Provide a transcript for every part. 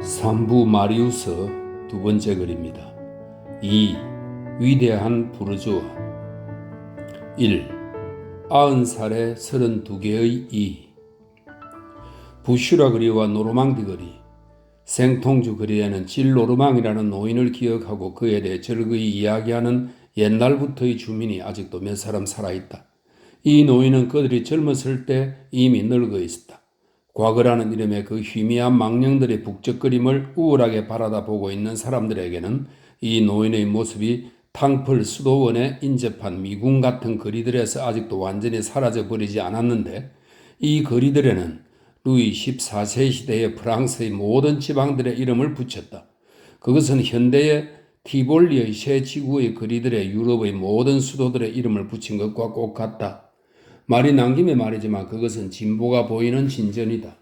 삼부 마리우스 두 번째 글입니다. 2. 위대한 부르주아 1. 90살에 32개의 이 부슈라 거리와 노르망디 거리 생통주 거리에는 질 노르망이라는 노인을 기억하고 그에 대해 즐거이 이야기하는 옛날부터의 주민이 아직도 몇 사람 살아있다. 이 노인은 그들이 젊었을 때 이미 늙어 있었다. 과거라는 이름의 그 희미한 망령들의 북적거림을 우울하게 바라다보고 있는 사람들에게는 이 노인의 모습이 탕플 수도원에 인접한 미궁 같은 거리들에서 아직도 완전히 사라져버리지 않았는데, 이 거리들에는 루이 14세 시대의 프랑스의 모든 지방들의 이름을 붙였다. 그것은 현대의 티볼리의 새 지구의 거리들에 유럽의 모든 수도들의 이름을 붙인 것과 꼭 같다. 말이 난 김에 말이지만 그것은 진보가 보이는 진전이다.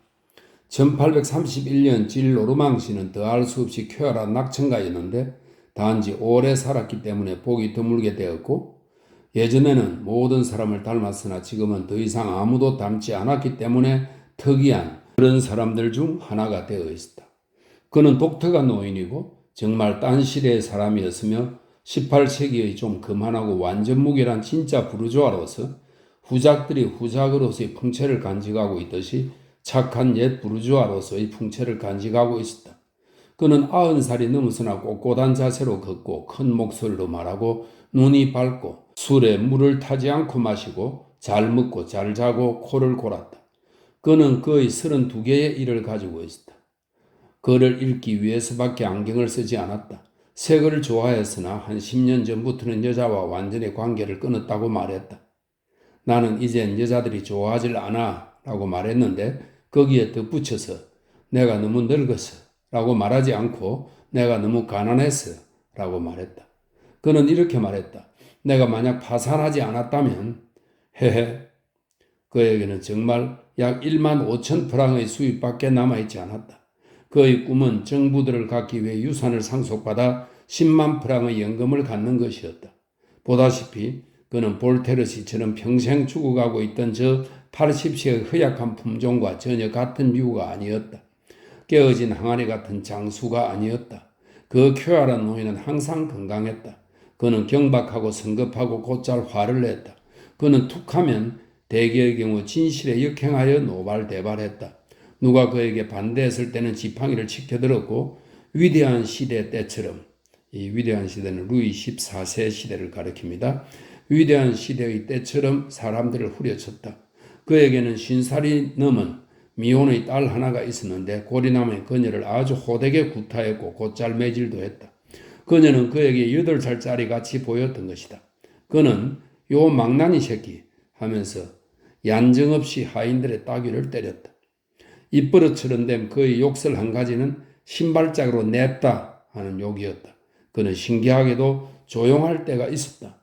1831년 질 노르망시는 더할 수 없이 쾌활한 낙천가였는데 단지 오래 살았기 때문에 복이 드물게 되었고, 예전에는 모든 사람을 닮았으나 지금은 더 이상 아무도 닮지 않았기 때문에 특이한 그런 사람들 중 하나가 되어 있었다. 그는 독특한 노인이고 정말 딴 시대의 사람이었으며 18세기의 좀 거만하고 완전 무결한 진짜 부르주아로서 후작들이 후작으로서의 풍채를 간직하고 있듯이 착한 옛 부르주아로서의 풍채를 간직하고 있었다. 그는 90살이 넘어서나 꼿꼿한 자세로 걷고 큰 목소리로 말하고 눈이 밝고 술에 물을 타지 않고 마시고 잘 먹고 잘 자고 코를 골았다. 그는 거의 32개의 일을 가지고 있었다. 글을 읽기 위해서밖에 안경을 쓰지 않았다. 색을 좋아했으나 한 10년 전부터는 여자와 완전히 관계를 끊었다고 말했다. 나는 이젠 여자들이 좋아하질 않아 라고 말했는데 거기에 덧붙여서 내가 너무 늙었어 라고 말하지 않고 내가 너무 가난했어 라고 말했다. 그는 이렇게 말했다. 내가 만약 파산하지 않았다면 헤헤. 그에게는 정말 약 1만 5천 프랑의 수입밖에 남아있지 않았다. 그의 꿈은 정부들을 갖기 위해 유산을 상속받아 10만 프랑의 연금을 갖는 것이었다. 보다시피 그는 볼테르 시처럼 평생 죽어가고 있던 저 80세의 허약한 품종과 전혀 같은 류가 아니었다. 깨어진 항아리 같은 장수가 아니었다. 그 쾌활한 노인은 항상 건강했다. 그는 경박하고 성급하고 곧잘 화를 냈다. 그는 툭하면 대개의 경우 진실에 역행하여 노발대발했다. 누가 그에게 반대했을 때는 지팡이를 치켜들었고, 위대한 시대 때처럼, 이 위대한 시대는 루이 14세 시대를 가리킵니다. 위대한 시대의 때처럼 사람들을 후려쳤다. 그에게는 50살이 넘은 미혼의 딸 하나가 있었는데 고리나무의 그녀를 아주 호되게 구타했고 곧잘 매질도 했다. 그녀는 그에게 8살짜리 같이 보였던 것이다. 그는 요 망나니 새끼 하면서 얀정없이 하인들의 따귀를 때렸다. 입버릇처럼 된 그의 욕설 한 가지는 신발짝으로 냈다 하는 욕이었다. 그는 신기하게도 조용할 때가 있었다.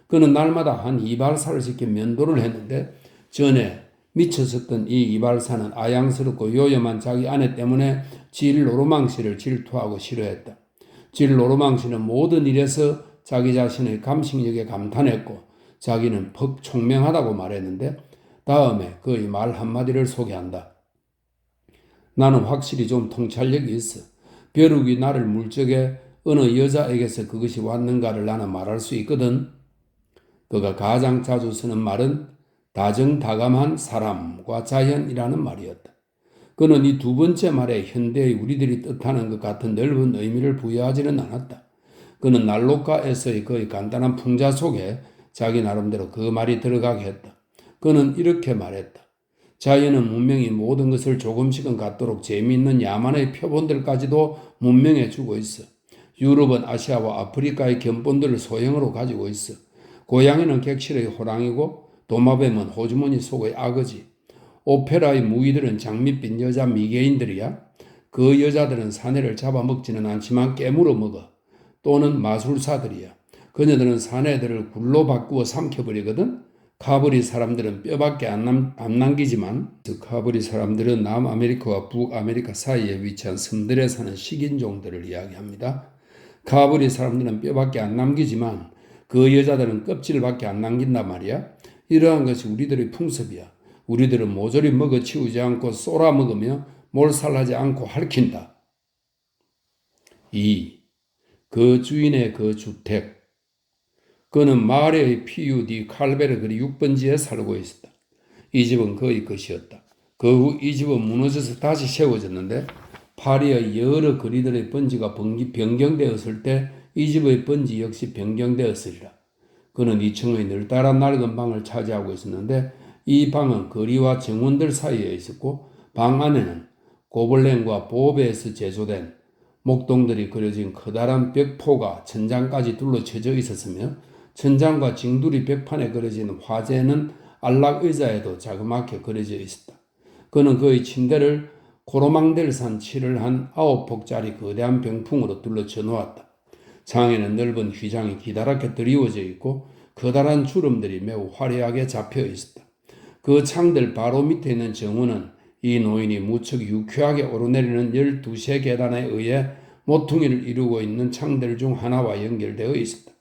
그는 날마다 한 이발사를 시켜 면도를 했는데 전에 미쳤었던 이 이발사는 아양스럽고 요염한 자기 아내 때문에 질 노르망시를 질투하고 싫어했다. 질 노르망시는 모든 일에서 자기 자신의 감식력에 감탄했고 자기는 퍽 총명하다고 말했는데 다음에 그의 말 한마디를 소개한다. 나는 확실히 좀 통찰력이 있어. 벼룩이 나를 물적에 어느 여자에게서 그것이 왔는가를 나는 말할 수 있거든. 그가 가장 자주 쓰는 말은 다정다감한 사람과 자연이라는 말이었다. 그는 이 두 번째 말에 현대의 우리들이 뜻하는 것 같은 넓은 의미를 부여하지는 않았다. 그는 난로가에서의 거의 간단한 풍자 속에 자기 나름대로 그 말이 들어가게 했다. 그는 이렇게 말했다. 자연은 문명이 모든 것을 조금씩은 갖도록 재미있는 야만의 표본들까지도 문명해주고 있어. 유럽은 아시아와 아프리카의 견본들을 소형으로 가지고 있어. 고양이는 객실의 호랑이고 도마뱀은 호주머니 속의 악어지. 오페라의 무희들은 장밋빛 여자 미개인들이야. 그 여자들은 사내를 잡아먹지는 않지만 깨물어 먹어. 또는 마술사들이야. 그녀들은 사내들을 굴로 바꾸어 삼켜버리거든. 카브리 사람들은 뼈밖에 안 남기지만 카브리 사람들은 남아메리카와 북아메리카 사이에 위치한 섬들에 사는 식인종들을 이야기합니다. 카브리 사람들은 뼈밖에 안 남기지만 그 여자들은 껍질밖에 안 남긴단 말이야. 이러한 것이 우리들의 풍습이야. 우리들은 모조리 먹어 치우지 않고 쏘라 먹으며 몰살하지 않고 핥힌다. 2. 그 주인의 그 주택. 그는 마을의 PUD 칼베르그리 6번지에 살고 있었다. 이 집은 그의 것이었다. 그 후 이 집은 무너져서 다시 세워졌는데 파리의 여러 거리들의 번지가 변경되었을 때 이 집의 번지 역시 변경되었으리라. 그는 2층의 늘따란 낡은 방을 차지하고 있었는데 이 방은 거리와 정원들 사이에 있었고 방 안에는 고블렌과 보베에서 제조된 목동들이 그려진 커다란 벽포가 천장까지 둘러쳐져 있었으며 천장과 징두리 벽판에 그려진 화재는 안락 의자에도 자그맣게 그려져 있었다. 그는 그의 침대를 코로망델산 칠을 한 9폭짜리 거대한 병풍으로 둘러쳐 놓았다. 장에는 넓은 휘장이 기다랗게 드리워져 있고 커다란 주름들이 매우 화려하게 잡혀 있었다. 그 창들 바로 밑에 있는 정원은 이 노인이 무척 유쾌하게 오르내리는 12세 계단에 의해 모퉁이를 이루고 있는 창들 중 하나와 연결되어 있었다.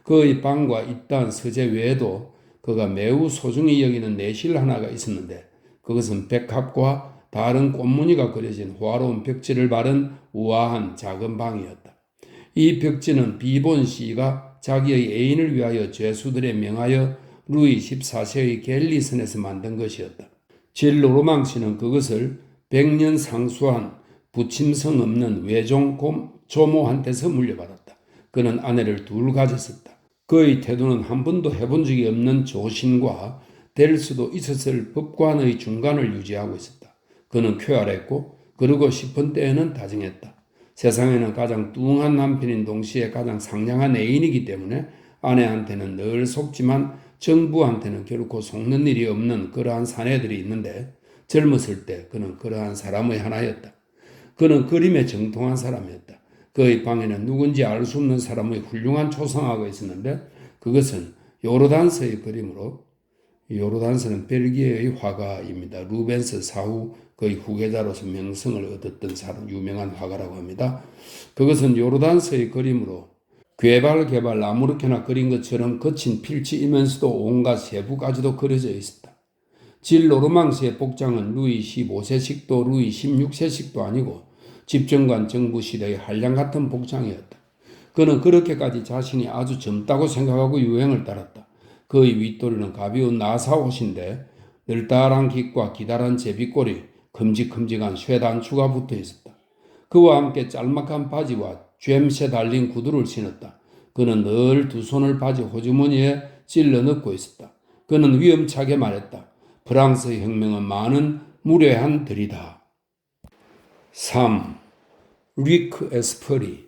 그의 방과 이딴 서재 외에도 그가 매우 소중히 여기는 내실 하나가 있었는데 그것은 백합과 다른 꽃무늬가 그려진 호화로운 벽지를 바른 우아한 작은 방이었다. 이 벽지는 비본 시가 자기의 애인을 위하여 죄수들에 명하여 루이 14세의 갤리선에서 만든 것이었다. 질 로망시는 그것을 100년 상수한 부침성 없는 외종 조모한테서 물려받았다. 그는 아내를 둘 가졌었다. 그의 태도는 한 번도 해본 적이 없는 조신과 될 수도 있었을 법관의 중간을 유지하고 있었다. 그는 쾌활했고 그러고 싶은 때에는 다정했다. 세상에는 가장 뚱한 남편인 동시에 가장 상냥한 애인이기 때문에 아내한테는 늘 속지만 정부한테는 결코 속는 일이 없는 그러한 사내들이 있는데 젊었을 때 그는 그러한 사람의 하나였다. 그는 그림에 정통한 사람이었다. 그의 방에는 누군지 알 수 없는 사람의 훌륭한 초상화가 있었는데 그것은 요르단서의 그림으로 요르단서는 벨기에의 화가입니다. 루벤스 사후 그의 후계자로서 명성을 얻었던 사람, 유명한 화가라고 합니다. 그것은 요르단서의 그림으로 개발 아무렇게나 그린 것처럼 거친 필치이면서도 온갖 세부까지도 그려져 있었다. 질 노르망스의 복장은 루이 15세식도 루이 16세식도 아니고 집정관 정부 시대의 한량 같은 복장이었다. 그는 그렇게까지 자신이 아주 젊다고 생각하고 유행을 따랐다. 그의 윗도리는 가벼운 나사 옷인데 늘따란 깃과 기다란 제비꼬리, 큼직큼직한 쇠단추가 붙어 있었다. 그와 함께 짤막한 바지와 쨈새 달린 구두를 신었다. 그는 늘 두 손을 바지 호주머니에 찔러 넣고 있었다. 그는 위험차게 말했다. 프랑스 혁명은 많은 무례한 들이다. 3. 리크 에스퍼리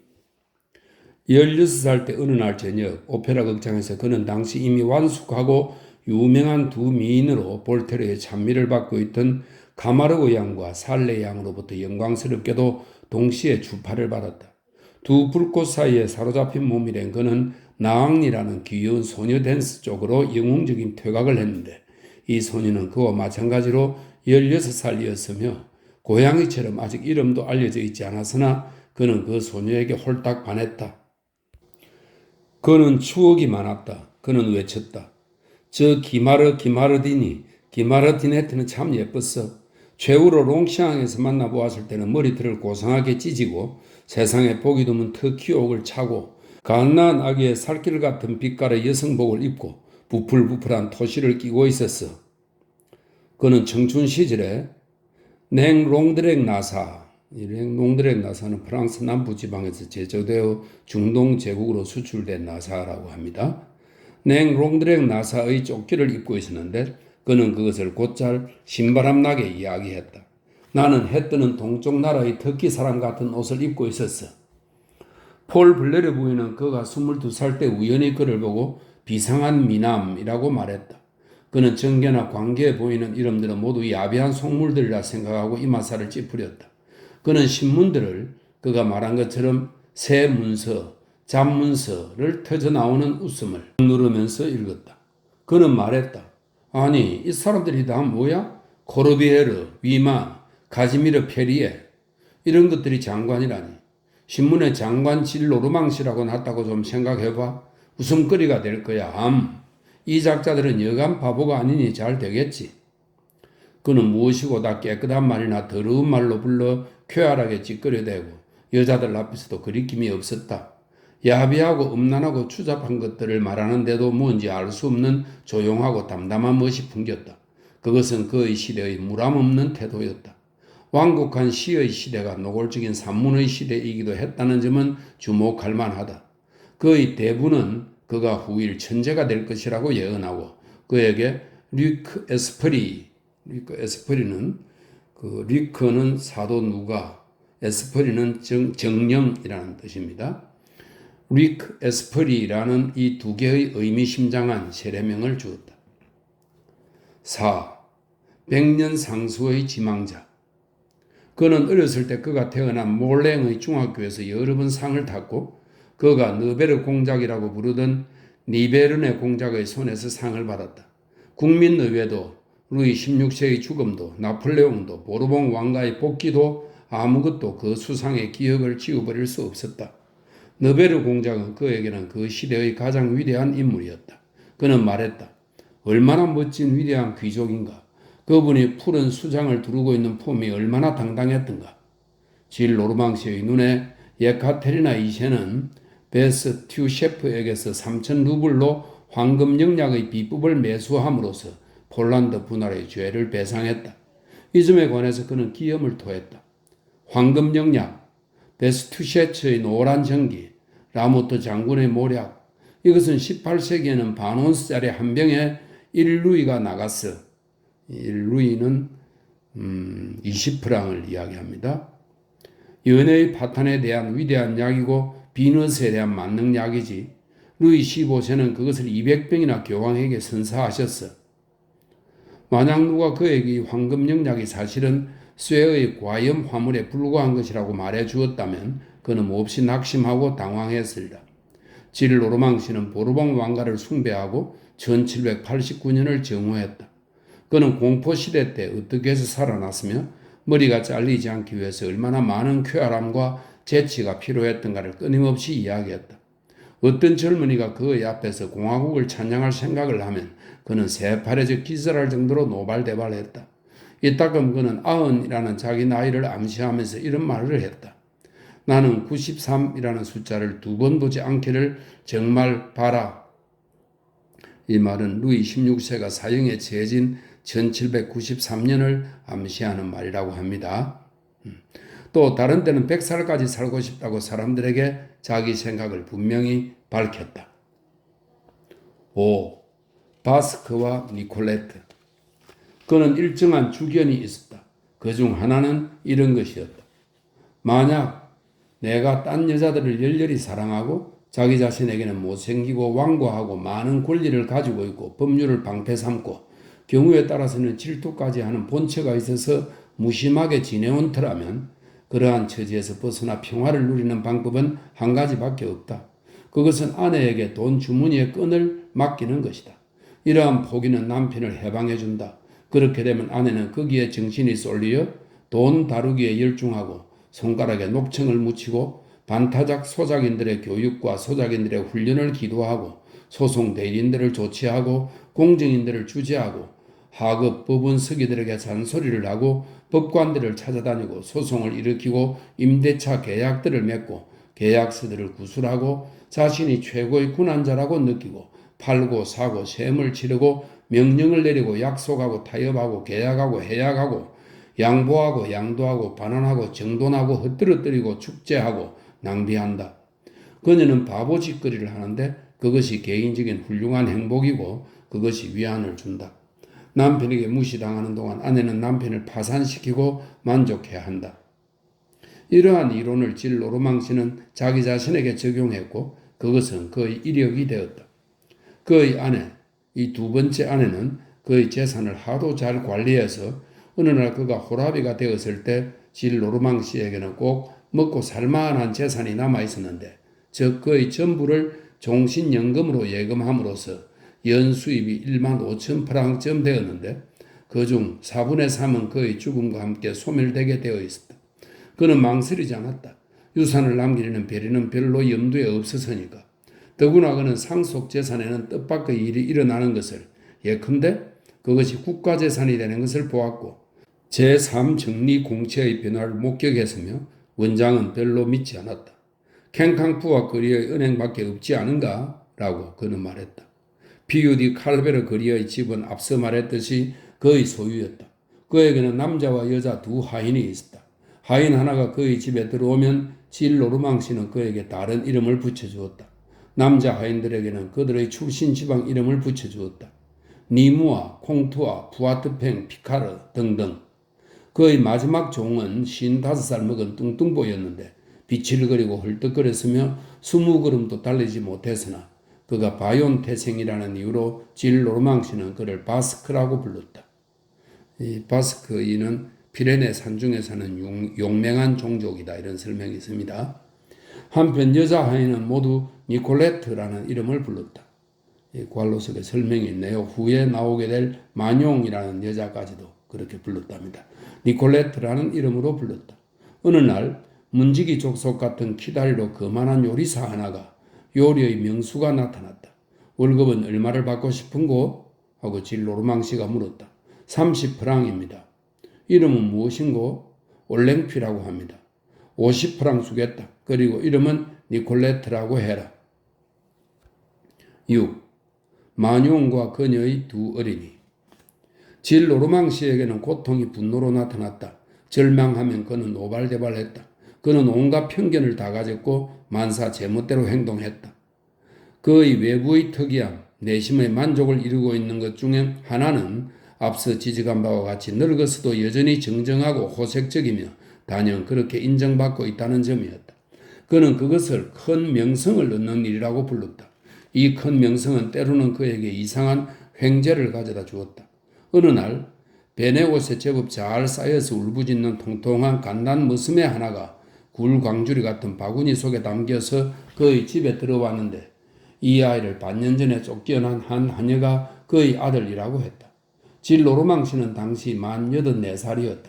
16살 때 어느 날 저녁 오페라 극장에서 그는 당시 이미 완숙하고 유명한 두 미인으로 볼테르의 찬미를 받고 있던 카마르고 양과 살레 양으로부터 영광스럽게도 동시에 주파를 받았다. 두 불꽃 사이에 사로잡힌 몸이란 그는 나앙리라는 귀여운 소녀 댄스 쪽으로 영웅적인 퇴각을 했는데 이 소녀는 그와 마찬가지로 16살이었으며 고양이처럼 아직 이름도 알려져 있지 않았으나 그는 그 소녀에게 홀딱 반했다. 그는 추억이 많았다. 그는 외쳤다. 저 기마르디네트는 참 예뻤어. 최후로 롱시앙에서 만나보았을 때는 머리털을 고상하게 찢이고 세상에 보기 드문 터키옥을 차고 갓난 아기의 살길 같은 빛깔의 여성복을 입고 부풀부풀한 토시를 끼고 있었어. 그는 청춘 시절에 롱드렉 나사는 프랑스 남부지방에서 제조되어 중동 제국으로 수출된 나사라고 합니다. 롱드렉 나사의 조끼를 입고 있었는데 그는 그것을 곧잘 신바람 나게 이야기했다. 나는 해 뜨는 동쪽 나라의 터키 사람 같은 옷을 입고 있었어. 폴 블레르 부인은 그가 22살 때 우연히 그를 보고 비상한 미남이라고 말했다. 그는 정계나 관계에 보이는 이름들은 모두 야비한 속물들이라 생각하고 이마살을 찌푸렸다. 그는 신문들을 그가 말한 것처럼 새 문서, 잡문서를 터져나오는 웃음을 누르면서 읽었다. 그는 말했다. 아니, 이 사람들이 다 뭐야? 코르비에르, 위만, 가지미르 페리에 이런 것들이 장관이라니. 신문에 장관 질 노르망시라고 났다고 좀 생각해봐. 웃음거리가 될 거야. 이 작자들은 여간 바보가 아니니 잘 되겠지. 그는 무엇이고 다 깨끗한 말이나 더러운 말로 불러 쾌활하게 찌끄려대고 여자들 앞에서도 거리낌이 없었다. 야비하고 음란하고 추잡한 것들을 말하는데도 뭔지 알 수 없는 조용하고 담담한 멋이 풍겼다. 그것은 그의 시대의 무람없는 태도였다. 완곡한 시의 시대가 노골적인 산문의 시대이기도 했다는 점은 주목할 만하다. 그의 대부는 그가 후일 천재가 될 것이라고 예언하고 그에게 류크 에스프리는 류크는 사도 누가, 에스프리는 정령이라는 뜻입니다. 류크 에스프리라는 이 두 개의 의미심장한 세례명을 주었다. 4. 백년 상수의 지망자. 그는 어렸을 때 그가 태어난 몰랭의 중학교에서 여러 번 상을 탔고 그가 느베르 공작이라고 부르던 니베르네 공작의 손에서 상을 받았다. 국민의회도 루이 16세의 죽음도 나폴레옹도 보르봉 왕가의 복귀도 아무것도 그 수상의 기억을 지워버릴 수 없었다. 느베르 공작은 그에게는 그 시대의 가장 위대한 인물이었다. 그는 말했다. 얼마나 멋진 위대한 귀족인가. 그분이 푸른 수장을 두르고 있는 폼이 얼마나 당당했던가. 질 노르망시의 눈에 예카테리나 2세는 베스 튜 셰프에게서 3천 루블로 황금 영약의 비법을 매수함으로써 폴란드 분할의 죄를 배상했다. 이 점에 관해서 그는 기염을 토했다. 황금 영약, 베스투셰츠의 노란 전기, 라모트 장군의 모략, 이것은 18세기에는 반온스짜리 한 병에 1루이가 나갔어. 1루이는 20프랑을 이야기합니다. 연애의 파탄에 대한 위대한 약이고 비너스에 대한 만능 약이지. 루이 15세는 그것을 200병이나 교황에게 선사하셨어. 만약 누가 그에게 황금 영약이 사실은 쇠의 과염 화물에 불과한 것이라고 말해 주었다면 그는 몹시 낙심하고 당황했으리라. 질 노르망시는 보르봉 왕가를 숭배하고 1789년을 정오했다. 그는 공포시대 때 어떻게 해서 살아났으며 머리가 잘리지 않기 위해서 얼마나 많은 쾌활함과 재치가 필요했던가를 끊임없이 이야기했다. 어떤 젊은이가 그의 앞에서 공화국을 찬양할 생각을 하면 그는 새파래져 기절할 정도로 노발대발했다. 이따금 그는 90이라는 자기 나이를 암시하면서 이런 말을 했다. 나는 93이라는 숫자를 두 번 보지 않기를 정말 바라. 이 말은 루이 16세가 사형에 처해진 1793년을 암시하는 말이라고 합니다. 또 다른 때는 100살까지 살고 싶다고 사람들에게 자기 생각을 분명히 밝혔다. 5. 바스크와 니콜레트. 그는 일정한 주견이 있었다. 그 중 하나는 이런 것이었다. 만약 내가 딴 여자들을 열렬히 사랑하고 자기 자신에게는 못생기고 완고하고 많은 권리를 가지고 있고 법률을 방패 삼고 경우에 따라서는 질투까지 하는 본처가 있어서 무심하게 지내온 터라면 그러한 처지에서 벗어나 평화를 누리는 방법은 한 가지밖에 없다. 그것은 아내에게 돈 주머니의 끈을 맡기는 것이다. 이러한 포기는 남편을 해방해준다. 그렇게 되면 아내는 거기에 정신이 쏠리어 돈 다루기에 열중하고 손가락에 녹청을 묻히고 반타작 소작인들의 교육과 소작인들의 훈련을 기도하고 소송 대리인들을 조치하고 공정인들을 주재하고 하급 법원 서기들에게 잔소리를 하고 법관들을 찾아다니고 소송을 일으키고 임대차 계약들을 맺고 계약서들을 구술하고 자신이 최고의 군한자라고 느끼고 팔고 사고 세금을 치르고 명령을 내리고 약속하고 타협하고 계약하고 해약하고 양보하고 양도하고 반환하고 정돈하고 헛들어뜨리고 축제하고 낭비한다. 그녀는 바보짓거리를 하는데 그것이 개인적인 훌륭한 행복이고 그것이 위안을 준다. 남편에게 무시당하는 동안 아내는 남편을 파산시키고 만족해야 한다. 이러한 이론을 질 노르망시는 자기 자신에게 적용했고 그것은 그의 이력이 되었다. 그의 아내, 이 두 번째 아내는 그의 재산을 하도 잘 관리해서 어느 날 그가 호라비가 되었을 때 질 노르망시에게는 꼭 먹고 살만한 재산이 남아 있었는데 즉 그의 전부를 종신연금으로 예금함으로써 연수입이 1만 5천 프랑쯤 되었는데 그중 4분의 3은 그의 죽음과 함께 소멸되게 되어 있었다. 그는 망설이지 않았다. 유산을 남기려는 배려는 별로 염두에 없었으니까. 더구나 그는 상속 재산에는 뜻밖의 일이 일어나는 것을 예컨대 그것이 국가재산이 되는 것을 보았고 제3정리 공채의 변화를 목격했으며 원장은 별로 믿지 않았다. 캥캉푸와 거리의 은행밖에 없지 않은가? 라고 그는 말했다. PUD 칼베르 거리의 집은 앞서 말했듯이 그의 소유였다. 그에게는 남자와 여자 두 하인이 있었다. 하인 하나가 그의 집에 들어오면 질 노르망씨는 그에게 다른 이름을 붙여주었다. 남자 하인들에게는 그들의 출신 지방 이름을 붙여주었다. 니무아, 콩투아, 부아트팽, 피카르 등등. 그의 마지막 종은 55살 먹은 뚱뚱보였는데 비칠거리고 헐떡거렸으며 20걸음도 달리지 못했으나 그가 바이온 태생이라는 이유로 질 노르망씨는 그를 바스크라고 불렀다. 이 바스크인은 피레네 산중에 사는 용맹한 종족이다. 이런 설명이 있습니다. 한편 여자 하인은 모두 니콜레트라는 이름을 불렀다. 괄호 속에 설명이 있네요. 후에 나오게 될 만용이라는 여자까지도 그렇게 불렀답니다. 니콜레트라는 이름으로 불렀다. 어느 날 문지기 족속 같은 키다리로 거만한 요리사 하나가 요리의 명수가 나타났다. 월급은 얼마를 받고 싶은고? 하고 질 노르망씨가 물었다. 30프랑입니다. 이름은 무엇인고? 올랭피라고 합니다. 50프랑 주겠다. 그리고 이름은 니콜레트라고 해라. 6. 마뇽과 그녀의 두 어린이. 질 노르망씨에게는 고통이 분노로 나타났다. 절망하면 그는 오발대발했다. 그는 온갖 편견을 다 가졌고 만사 제멋대로 행동했다. 그의 외부의 특이함, 내심의 만족을 이루고 있는 것 중에 하나는 앞서 지적한 바와 같이 늙어서도 여전히 정정하고 호색적이며 단연 그렇게 인정받고 있다는 점이었다. 그는 그것을 큰 명성을 얻는 일이라고 불렀다. 이 큰 명성은 때로는 그에게 이상한 횡재를 가져다 주었다. 어느 날 베네옷에 제법 잘 쌓여서 울부짖는 통통한 갓난 머슴애 하나가 굴광주리 같은 바구니 속에 담겨서 그의 집에 들어왔는데 이 아이를 반년 전에 쫓겨난 한 하녀가 그의 아들이라고 했다. 질 노르망씨는 당시 만 84살이었다.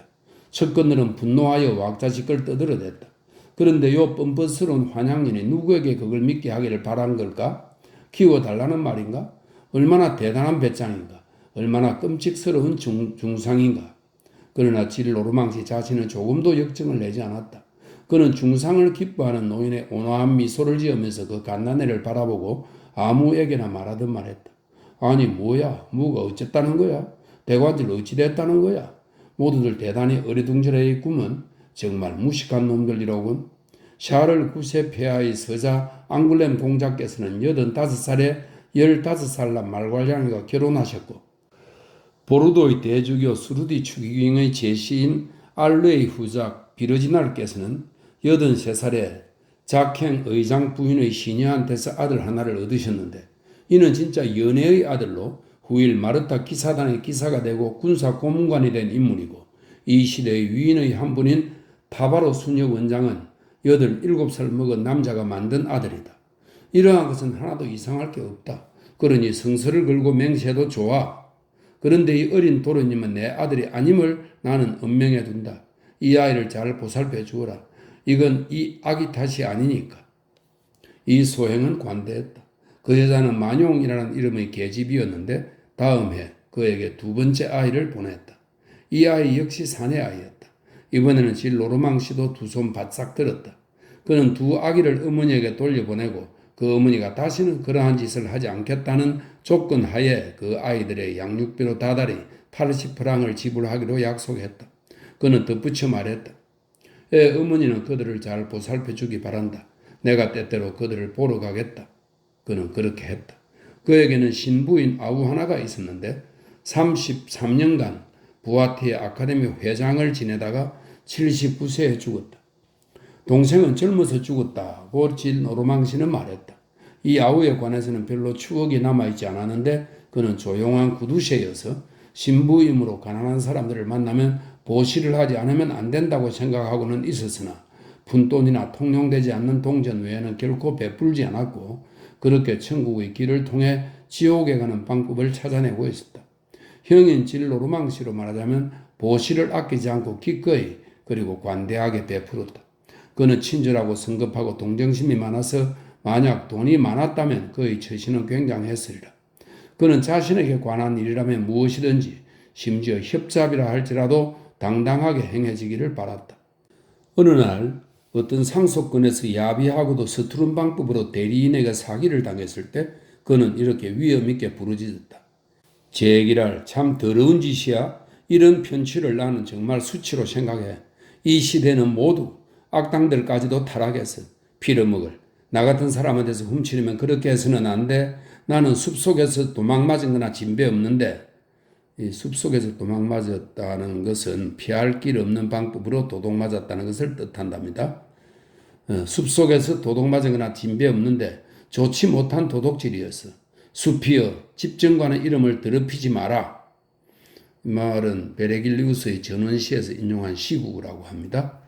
척건들은 분노하여 왁자지껄 떠들어댔다. 그런데 요 뻔뻔스러운 환양인이 누구에게 그걸 믿게 하기를 바란 걸까? 키워달라는 말인가? 얼마나 대단한 배짱인가? 얼마나 끔찍스러운 중상인가? 그러나 질 노르망씨 자신은 조금도 역정을 내지 않았다. 그는 중상을 기뻐하는 노인의 온화한 미소를 지으면서 그 갓난애를 바라보고 아무에게나 말하듯 말했다. 아니 뭐야? 뭐가 어쨌다는 거야? 대관절 어찌됐다는 거야? 모두들 대단히 어리둥절해 있구먼. 정말 무식한 놈들이로군. 샤를 구세 폐하의 서자 앙글렘 공자께서는 85살에 15살 난 말괄량이가 결혼하셨고 보르도의 대주교 수르디 추기경의 제시인 알르의 후작 비르지날께서는 83살에 작행 의장 부인의 시녀한테서 아들 하나를 얻으셨는데 이는 진짜 연애의 아들로 후일 마르타 기사단의 기사가 되고 군사 고문관이 된 인물이고 이 시대의 위인의 한 분인 타바로 수녀 원장은 87살 먹은 남자가 만든 아들이다. 이러한 것은 하나도 이상할 게 없다. 그러니 성서를 걸고 맹세해도 좋아. 그런데 이 어린 도련님은 내 아들이 아님을 나는 엄명해 둔다. 이 아이를 잘 보살펴 주어라. 이건 이 아기 탓이 아니니까. 이 소행은 관대했다. 그 여자는 만용이라는 이름의 계집이었는데 다음 해 그에게 두 번째 아이를 보냈다. 이 아이 역시 사내 아이였다. 이번에는 질 노르망씨도 두 손 바싹 들었다. 그는 두 아기를 어머니에게 돌려보내고 그 어머니가 다시는 그러한 짓을 하지 않겠다는 조건 하에 그 아이들의 양육비로 다달이 80프랑을 지불하기로 약속했다. 그는 덧붙여 말했다. 어머니는 그들을 잘 보살펴 주기 바란다. 내가 때때로 그들을 보러 가겠다. 그는 그렇게 했다. 그에게는 신부인 아우 하나가 있었는데 33년간 부아티의 아카데미 회장을 지내다가 79세에 죽었다. 동생은 젊어서 죽었다고 질 노르망씨는 말했다. 이 아우에 관해서는 별로 추억이 남아있지 않았는데 그는 조용한 구두쇠여서 신부임으로 가난한 사람들을 만나면 보시를 하지 않으면 안 된다고 생각하고는 있었으나 푼돈이나 통용되지 않는 동전 외에는 결코 베풀지 않았고 그렇게 천국의 길을 통해 지옥에 가는 방법을 찾아내고 있었다. 형인 질 노르망씨로 말하자면 보시를 아끼지 않고 기꺼이 그리고 관대하게 베풀었다. 그는 친절하고 성급하고 동정심이 많아서 만약 돈이 많았다면 그의 처신은 굉장했으리라. 그는 자신에게 관한 일이라면 무엇이든지 심지어 협잡이라 할지라도 당당하게 행해지기를 바랐다. 어느 날 어떤 상속권에서 야비하고도 서투른 방법으로 대리인에게 사기를 당했을 때 그는 이렇게 위험 있게 부르짖었다. 제기랄 참 더러운 짓이야. 이런 편취를 나는 정말 수치로 생각해. 이 시대는 모두 악당들까지도 타락해서 빌어먹을 나 같은 사람한테서 훔치려면 그렇게 해서는 안 돼. 나는 숲속에서 도망맞은 거나 진배 없는데, 이 숲속에서 도망맞았다는 것은 피할 길 없는 방법으로 도둑맞았다는 것을 뜻한답니다. 숲속에서 도둑맞은 거나 진배 없는데 좋지 못한 도둑질이었어. 숲이여 집정관의 이름을 더럽히지 마라. 이 말은 베르길리우스의 전원시에서 인용한 시구라고 합니다.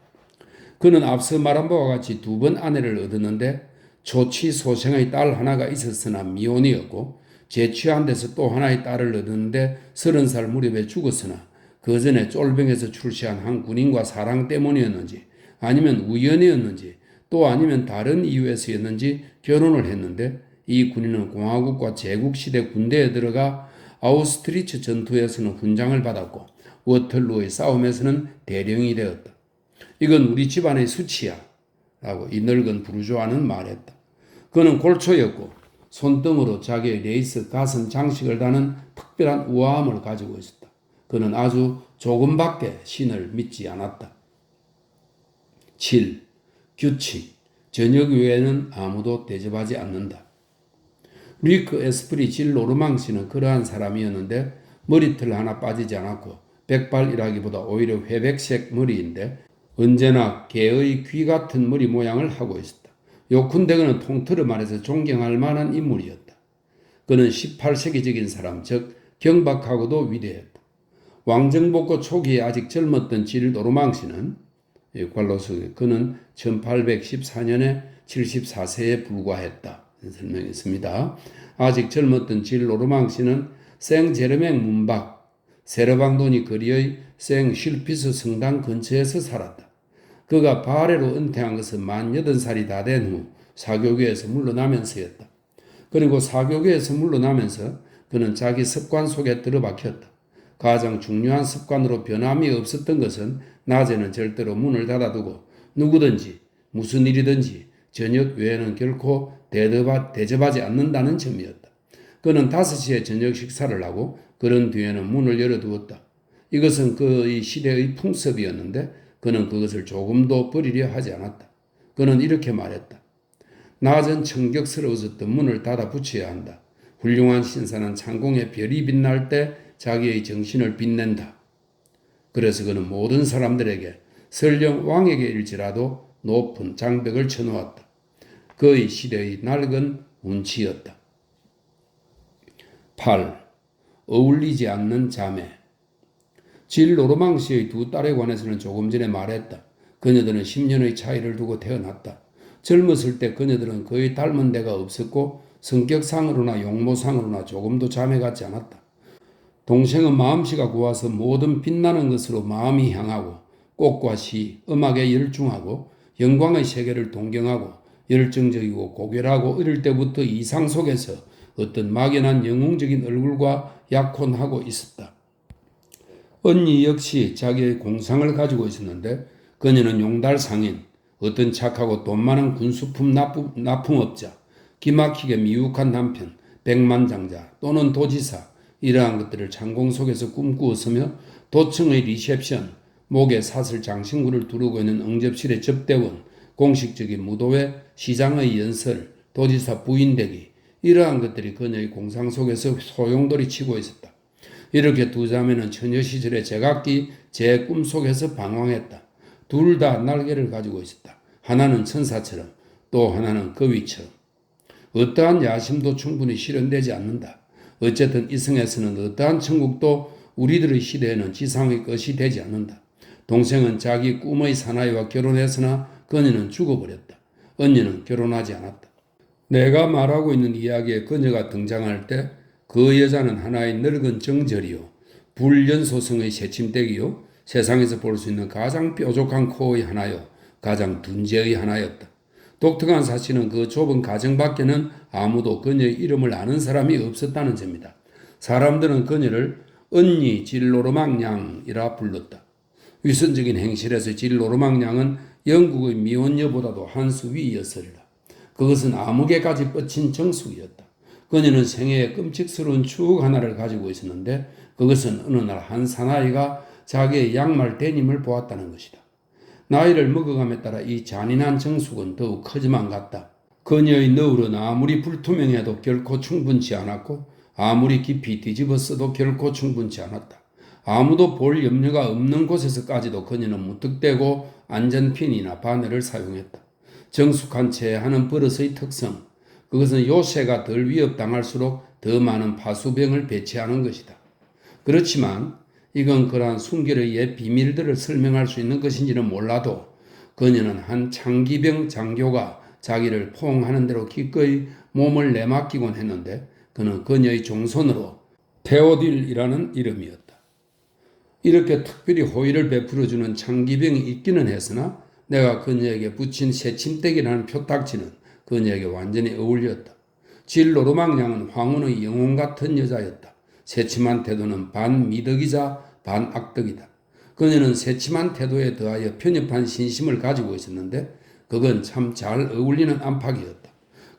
그는 앞서 말한 바와 같이 2번 아내를 얻었는데 초치 소생의 딸 하나가 있었으나 미혼이었고 재취한 데서 또 하나의 딸을 얻었는데 30살 무렵에 죽었으나 그 전에 쫄병에서 출시한 한 군인과 사랑 때문이었는지 아니면 우연이었는지 또 아니면 다른 이유에서였는지 결혼을 했는데 이 군인은 공화국과 제국시대 군대에 들어가 아우스트리츠 전투에서는 훈장을 받았고 워털루의 싸움에서는 대령이 되었다. 이건 우리 집안의 수치야 라고 이 늙은 부르주아는 말했다. 그는 골초였고 손등으로 자기의 레이스 가슴 장식을 다는 특별한 우아함을 가지고 있었다. 그는 아주 조금밖에 신을 믿지 않았다. 7. 규칙. 저녁 외에는 아무도 대접하지 않는다. 리크 에스프리 질 노르망씨는 그러한 사람이었는데 머리털 하나 빠지지 않았고 백발이라기보다 오히려 회백색 머리인데 언제나 개의 귀 같은 머리 모양을 하고 있었다. 요컨대 그는 통틀어 말해서 존경할 만한 인물이었다. 그는 18세기적인 사람, 즉 경박하고도 위대했다. 왕정복고 초기에 아직 젊었던 질 노르망씨는 관로서 그는 1814년에 74세에 불과했다. 설명했습니다. 아직 젊었던 질 노르망씨는 생제르맹 문박, 세르방도니 거리의 생실피스 성당 근처에서 살았다. 그가 바레로 은퇴한 것은 만 80살이 다 된 후 사교계에서 물러나면서였다. 그리고 사교계에서 물러나면서 그는 자기 습관 속에 들어박혔다. 가장 중요한 습관으로 변함이 없었던 것은 낮에는 절대로 문을 닫아두고 누구든지 무슨 일이든지 저녁 외에는 결코 대접하지 않는다는 점이었다. 그는 5시에 저녁 식사를 하고 그런 뒤에는 문을 열어두었다. 이것은 그의 시대의 풍습이었는데 그는 그것을 조금도 버리려 하지 않았다. 그는 이렇게 말했다. 낮은 청격스러워졌던 문을 닫아 붙여야 한다. 훌륭한 신사는 창공에 별이 빛날 때 자기의 정신을 빛낸다. 그래서 그는 모든 사람들에게 설령 왕에게일지라도 높은 장벽을 쳐놓았다. 그의 시대의 낡은 운치였다. 8. 어울리지 않는 자매. 질 노르망씨의 2 딸에 관해서는 조금 전에 말했다. 그녀들은 10년의 차이를 두고 태어났다. 젊었을 때 그녀들은 거의 닮은 데가 없었고 성격상으로나 용모상으로나 조금도 자매 같지 않았다. 동생은 마음씨가 고와서 모든 빛나는 것으로 마음이 향하고 꽃과 시, 음악에 열중하고 영광의 세계를 동경하고 열정적이고 고결하고 어릴 때부터 이상 속에서 어떤 막연한 영웅적인 얼굴과 약혼하고 있었다. 언니 역시 자기의 공상을 가지고 있었는데 그녀는 용달상인, 어떤 착하고 돈 많은 군수품 납품업자, 기막히게 미혹한 남편, 백만장자 또는 도지사 이러한 것들을 창공 속에서 꿈꾸었으며 도청의 리셉션, 목에 사슬 장신구를 두르고 있는 응접실의 접대원, 공식적인 무도회, 시장의 연설, 도지사 부인되기 이러한 것들이 그녀의 공상 속에서 소용돌이 치고 있었다. 이렇게 2 자매는 처녀 시절의 제각기 제 꿈속에서 방황했다. 둘 다 날개를 가지고 있었다. 하나는 천사처럼 또 하나는 거위처럼. 어떠한 야심도 충분히 실현되지 않는다. 어쨌든 이승에서는 어떠한 천국도 우리들의 시대에는 지상의 것이 되지 않는다. 동생은 자기 꿈의 사나이와 결혼했으나 그녀는 죽어버렸다. 언니는 결혼하지 않았다. 내가 말하고 있는 이야기에 그녀가 등장할 때 그 여자는 하나의 늙은 정절이요 불연소성의 새침대기요 세상에서 볼 수 있는 가장 뾰족한 코의 하나요 가장 둔재의 하나였다. 독특한 사실은 그 좁은 가정 밖에는 아무도 그녀의 이름을 아는 사람이 없었다는 점이다. 사람들은 그녀를 언니 질노르망냥이라 불렀다. 위선적인 행실에서 질 오르막량은 영국의 미혼 여보다도 한 수 위이었으리라. 그것은 암흑에까지 뻗친 정숙이었다. 그녀는 생애에 끔찍스러운 추억 하나를 가지고 있었는데 그것은 어느 날 한 사나이가 자기의 양말 데님을 보았다는 것이다. 나이를 먹어감에 따라 이 잔인한 정숙은 더욱 커져만 갔다. 그녀의 너울은 아무리 불투명해도 결코 충분치 않았고 아무리 깊이 뒤집었어도 결코 충분치 않았다. 아무도 볼 염려가 없는 곳에서까지도 그녀는 무턱대고 안전핀이나 바늘을 사용했다. 정숙한 채 하는 버릇의 특성, 그것은 요새가 덜 위협당할수록 더 많은 파수병을 배치하는 것이다. 그렇지만 이건 그러한 순결의 옛 비밀들을 설명할 수 있는 것인지는 몰라도 그녀는 한 창기병 장교가 자기를 포옹하는 대로 기꺼이 몸을 내맡기곤 했는데 그는 그녀의 종손으로 테오딜이라는 이름이었다. 이렇게 특별히 호의를 베풀어주는 창기병이 있기는 했으나 내가 그녀에게 붙인 새침대기라는 표딱지는 그녀에게 완전히 어울렸다. 질 노르망량은 황혼의 영혼 같은 여자였다. 새침한 태도는 반 미덕이자 반 악덕이다. 그녀는 새침한 태도에 더하여 편협한 신심을 가지고 있었는데 그건 참 잘 어울리는 안팎이었다.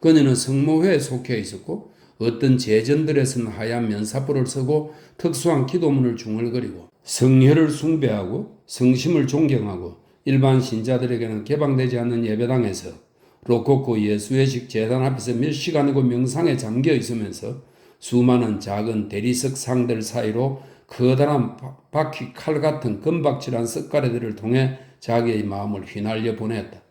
그녀는 성모회에 속해 있었고 어떤 제전들에서는 하얀 면사포를 쓰고 특수한 기도문을 중얼거리고 성혈을 숭배하고 성심을 존경하고 일반 신자들에게는 개방되지 않는 예배당에서 로코코 예수회식 제단 앞에서 몇 시간이고 명상에 잠겨 있으면서 수많은 작은 대리석 상들 사이로 커다란 바퀴 칼 같은 금박질한 석가래들을 통해 자기의 마음을 휘날려 보냈다.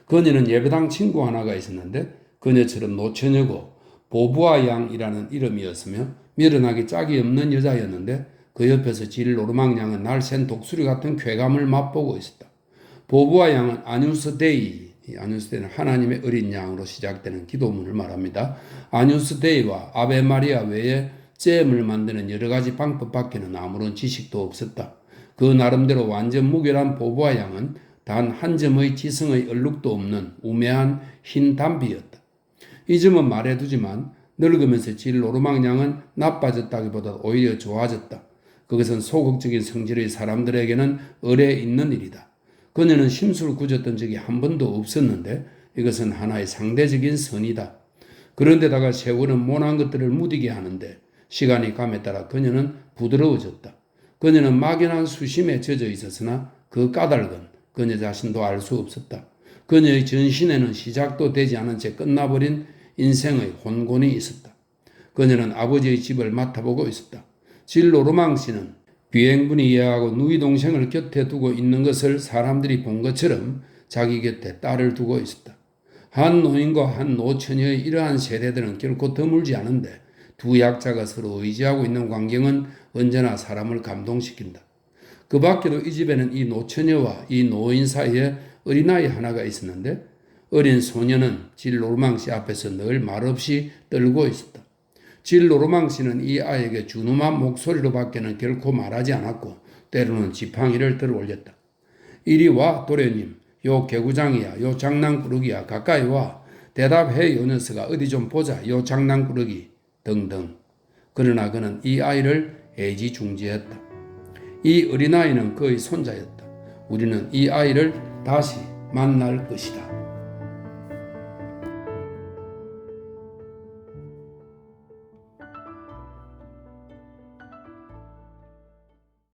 그녀는 예배당 친구 하나가 있었는데 그녀처럼 노처녀고 보부아 양이라는 이름이었으며 미련하기 짝이 없는 여자였는데 그 옆에서 질 노르망 양은 날쌘 독수리 같은 쾌감을 맛보고 있었다. 보부아 양은 아뉴스 데이, 아뉴스 데이는 하나님의 어린 양으로 시작되는 기도문을 말합니다. 아뉴스 데이와 아베 마리아 외에 잼을 만드는 여러 가지 방법밖에는 아무런 지식도 없었다. 그 나름대로 완전 무결한 보부아 양은 단 한 점의 지성의 얼룩도 없는 우매한 흰 담비였다. 이 점은 말해두지만 늙으면서 질 노르망 양은 나빠졌다기보다 오히려 좋아졌다. 그것은 소극적인 성질의 사람들에게는 의례 있는 일이다. 그녀는 심술을 꾸짖던 적이 한 번도 없었는데 이것은 하나의 상대적인 선이다. 그런데다가 세월은 모난 것들을 무디게 하는데 시간이 감에 따라 그녀는 부드러워졌다. 그녀는 막연한 수심에 젖어 있었으나 그 까닭은 그녀 자신도 알 수 없었다. 그녀의 전신에는 시작도 되지 않은 채 끝나버린 인생의 혼곤이 있었다. 그녀는 아버지의 집을 맡아보고 있었다. 질 노르망 씨는 비행분이 이해하고 누이 동생을 곁에 두고 있는 것을 사람들이 본 것처럼 자기 곁에 딸을 두고 있었다. 한 노인과 한 노처녀의 이러한 세대들은 결코 드물지 않은데 두 약자가 서로 의지하고 있는 광경은 언제나 사람을 감동시킨다. 그 밖에도 이 집에는 이 노처녀와 이 노인 사이에 어린아이 하나가 있었는데 어린 소녀는 질 노르망 씨 앞에서 늘 말없이 떨고 있었다. 질 노르망 씨는 이 아이에게 준엄한 목소리로 밖에는 결코 말하지 않았고 때로는 지팡이를 들어 올렸다. 이리 와 도련님, 요 개구장이야, 요 장난꾸러기야, 가까이 와. 대답해 요 녀석아, 어디 좀 보자, 요 장난꾸러기 등등. 그러나 그는 이 아이를 애지중지했다. 이 어린아이는 그의 손자였다. 우리는 이 아이를 다시 만날 것이다.